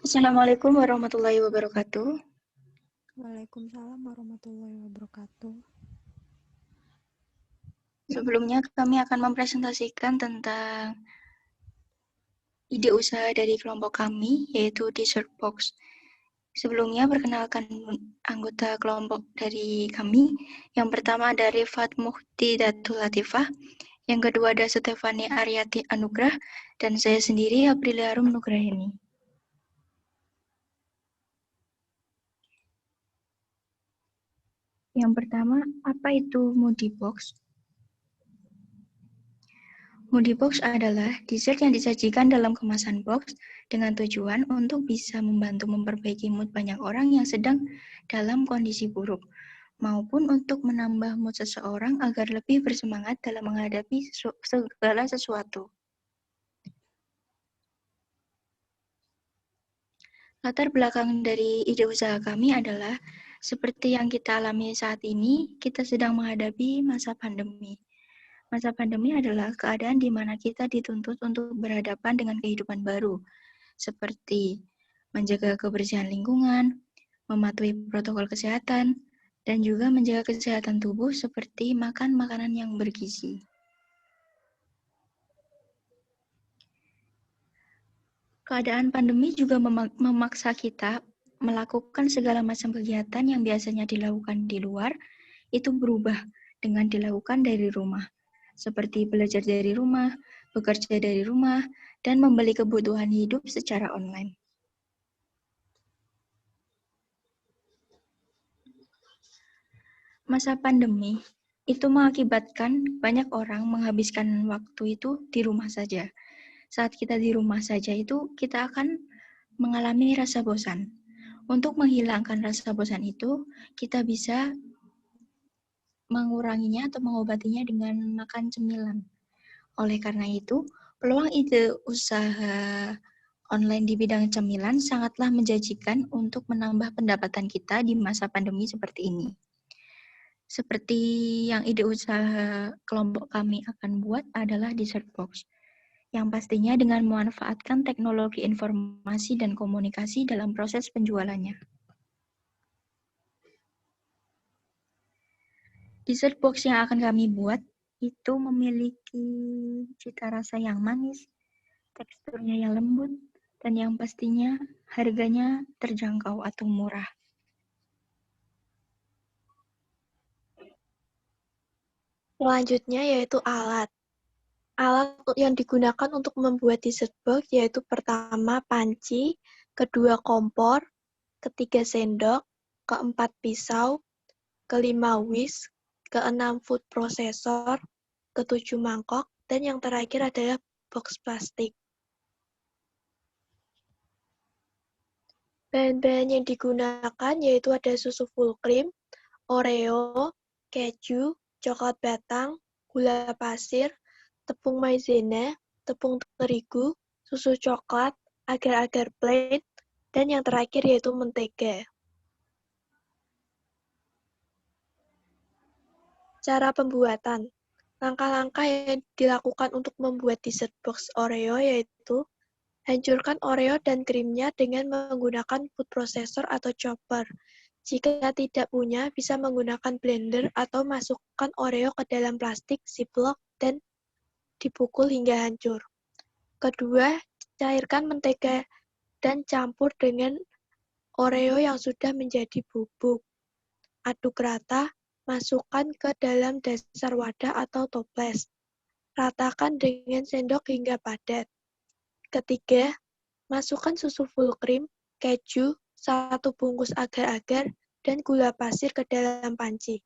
Assalamualaikum warahmatullahi wabarakatuh. Waalaikumsalam warahmatullahi wabarakatuh. Sebelumnya kami akan mempresentasikan tentang ide usaha dari kelompok kami, yaitu Dessert Box. Sebelumnya perkenalkan anggota kelompok dari kami. Yang pertama ada Rifat Muhtidatul Latifah, yang kedua ada Stefani Aryati Anugrah, dan saya sendiri Aprilia Arum Nugraheni. Yang pertama, apa itu Moody Box? Moody Box adalah dessert yang disajikan dalam kemasan box dengan tujuan untuk bisa membantu memperbaiki mood banyak orang yang sedang dalam kondisi buruk, maupun untuk menambah mood seseorang agar lebih bersemangat dalam menghadapi segala sesuatu. Latar belakang dari ide usaha kami adalah seperti yang kita alami saat ini, kita sedang menghadapi masa pandemi. Masa pandemi adalah keadaan di mana kita dituntut untuk berhadapan dengan kehidupan baru, seperti menjaga kebersihan lingkungan, mematuhi protokol kesehatan, dan juga menjaga kesehatan tubuh seperti makan makanan yang bergizi. Keadaan pandemi juga memaksa kita melakukan segala macam kegiatan yang biasanya dilakukan di luar, itu berubah dengan dilakukan dari rumah, seperti belajar dari rumah, bekerja dari rumah, dan membeli kebutuhan hidup secara online. Masa pandemi itu mengakibatkan banyak orang menghabiskan waktu itu di rumah saja. Saat kita di rumah saja itu, kita akan mengalami rasa bosan. Untuk menghilangkan rasa bosan itu, kita bisa menguranginya atau mengobatinya dengan makan cemilan. Oleh karena itu, peluang ide usaha online di bidang cemilan sangatlah menjanjikan untuk menambah pendapatan kita di masa pandemi seperti ini. Seperti yang ide usaha kelompok kami akan buat adalah Dessert Box, yang pastinya dengan memanfaatkan teknologi informasi dan komunikasi dalam proses penjualannya. Dessert box yang akan kami buat itu memiliki cita rasa yang manis, teksturnya yang lembut, dan yang pastinya harganya terjangkau atau murah. Selanjutnya yaitu alat. Alat yang digunakan untuk membuat dessert box yaitu pertama panci, kedua kompor, ketiga sendok, keempat pisau, kelima whisk, keenam food processor, ketujuh mangkok, dan yang terakhir adalah box plastik. Bahan-bahan yang digunakan yaitu ada susu full cream, Oreo, keju, coklat batang, gula pasir, tepung maizena, tepung terigu, susu coklat, agar-agar plain, dan yang terakhir yaitu mentega. Cara pembuatan. Langkah-langkah yang dilakukan untuk membuat dessert box Oreo yaitu hancurkan Oreo dan krimnya dengan menggunakan food processor atau chopper. Jika tidak punya, bisa menggunakan blender atau masukkan Oreo ke dalam plastik, ziplock, dan dipukul hingga hancur. Kedua, cairkan mentega dan campur dengan Oreo yang sudah menjadi bubuk. Aduk rata, masukkan ke dalam dasar wadah atau toples. Ratakan dengan sendok hingga padat. Ketiga, masukkan susu full cream, keju, 1 bungkus agar-agar, dan gula pasir ke dalam panci.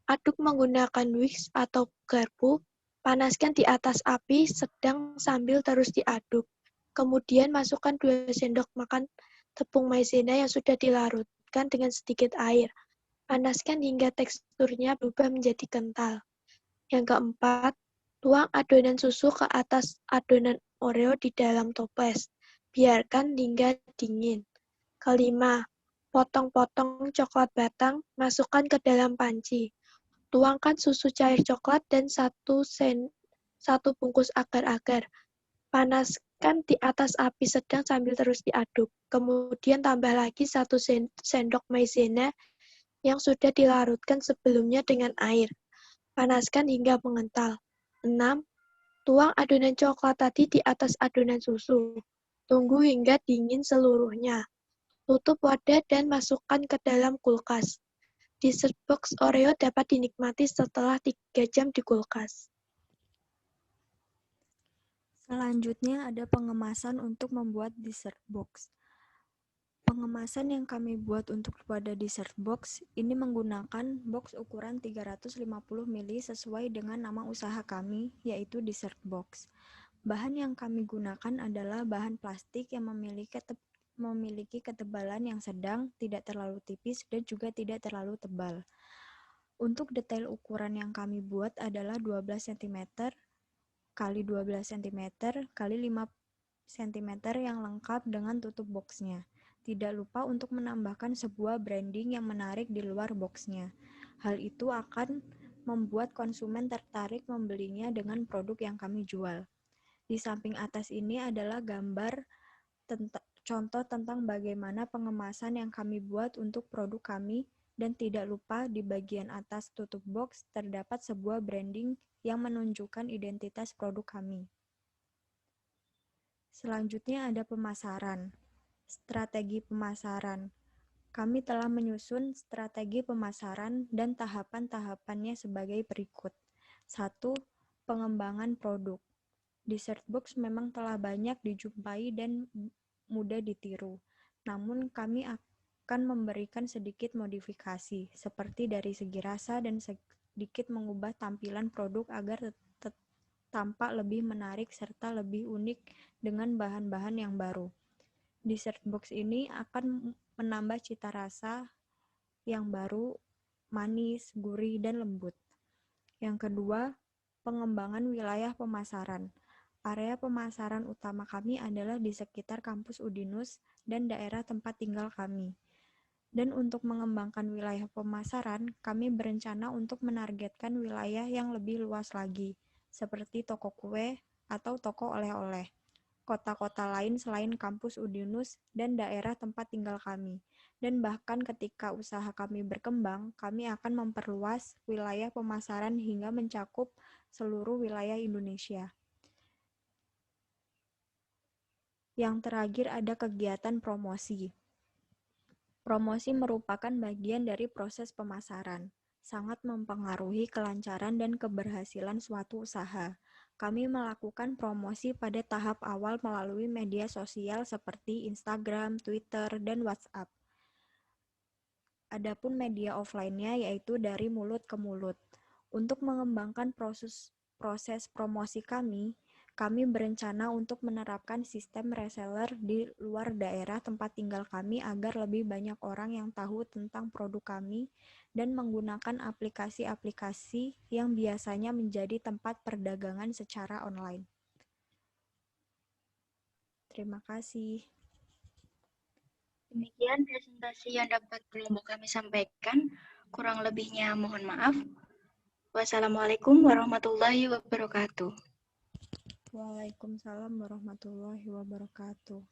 Aduk menggunakan whisk atau garpu. Panaskan di atas api sedang sambil terus diaduk. Kemudian masukkan 2 sendok makan tepung maizena yang sudah dilarutkan dengan sedikit air. Panaskan hingga teksturnya berubah menjadi kental. Yang keempat, tuang adonan susu ke atas adonan Oreo di dalam toples. Biarkan hingga dingin. Kelima, potong-potong coklat batang, masukkan ke dalam panci. Tuangkan susu cair coklat dan 1 bungkus agar-agar. Kan di atas api sedang sambil terus diaduk. Kemudian tambah lagi 1 sendok maizena yang sudah dilarutkan sebelumnya dengan air. Panaskan hingga mengental. 6. Tuang adonan coklat tadi di atas adonan susu. Tunggu hingga dingin seluruhnya. Tutup wadah dan masukkan ke dalam kulkas. Dessert box Oreo dapat dinikmati setelah 3 jam di kulkas. Selanjutnya ada pengemasan untuk membuat dessert box. Pengemasan yang kami buat untuk wadah dessert box ini menggunakan box ukuran 350 ml sesuai dengan nama usaha kami, yaitu dessert box. Bahan yang kami gunakan adalah bahan plastik yang memiliki ketebalan yang sedang, tidak terlalu tipis, dan juga tidak terlalu tebal. Untuk detail ukuran yang kami buat adalah 12 cm kali 12 cm kali 5 cm yang lengkap dengan tutup boxnya. Tidak lupa untuk menambahkan sebuah branding yang menarik di luar boxnya. Hal itu akan membuat konsumen tertarik membelinya dengan produk yang kami jual. Di samping atas ini adalah gambar contoh tentang bagaimana pengemasan yang kami buat untuk produk kami, dan tidak lupa di bagian atas tutup box terdapat sebuah branding yang menunjukkan identitas produk kami. Selanjutnya ada pemasaran. Strategi pemasaran. Kami telah menyusun strategi pemasaran dan tahapan-tahapannya sebagai berikut. 1. Pengembangan produk. Dessert box memang telah banyak dijumpai dan mudah ditiru. Namun kami akan memberikan sedikit modifikasi, seperti dari segi rasa dan sedikit mengubah tampilan produk agar tampak lebih menarik serta lebih unik dengan bahan-bahan yang baru. Dessert box ini akan menambah cita rasa yang baru, manis, gurih, dan lembut. Yang kedua, pengembangan wilayah pemasaran. Area pemasaran utama kami adalah di sekitar kampus Udinus dan daerah tempat tinggal kami. Dan untuk mengembangkan wilayah pemasaran, kami berencana untuk menargetkan wilayah yang lebih luas lagi, seperti toko kue atau toko oleh-oleh, kota-kota lain selain kampus Udinus dan daerah tempat tinggal kami. Dan bahkan ketika usaha kami berkembang, kami akan memperluas wilayah pemasaran hingga mencakup seluruh wilayah Indonesia. Yang terakhir ada kegiatan promosi. Promosi merupakan bagian dari proses pemasaran, sangat mempengaruhi kelancaran dan keberhasilan suatu usaha. Kami melakukan promosi pada tahap awal melalui media sosial seperti Instagram, Twitter, dan WhatsApp. Adapun media offline-nya yaitu dari mulut ke mulut. Untuk mengembangkan proses promosi kami berencana untuk menerapkan sistem reseller di luar daerah tempat tinggal kami agar lebih banyak orang yang tahu tentang produk kami dan menggunakan aplikasi-aplikasi yang biasanya menjadi tempat perdagangan secara online. Terima kasih. Demikian presentasi yang dapat kelompok kami sampaikan. Kurang lebihnya mohon maaf. Wassalamualaikum warahmatullahi wabarakatuh. Waalaikumsalam warahmatullahi wabarakatuh.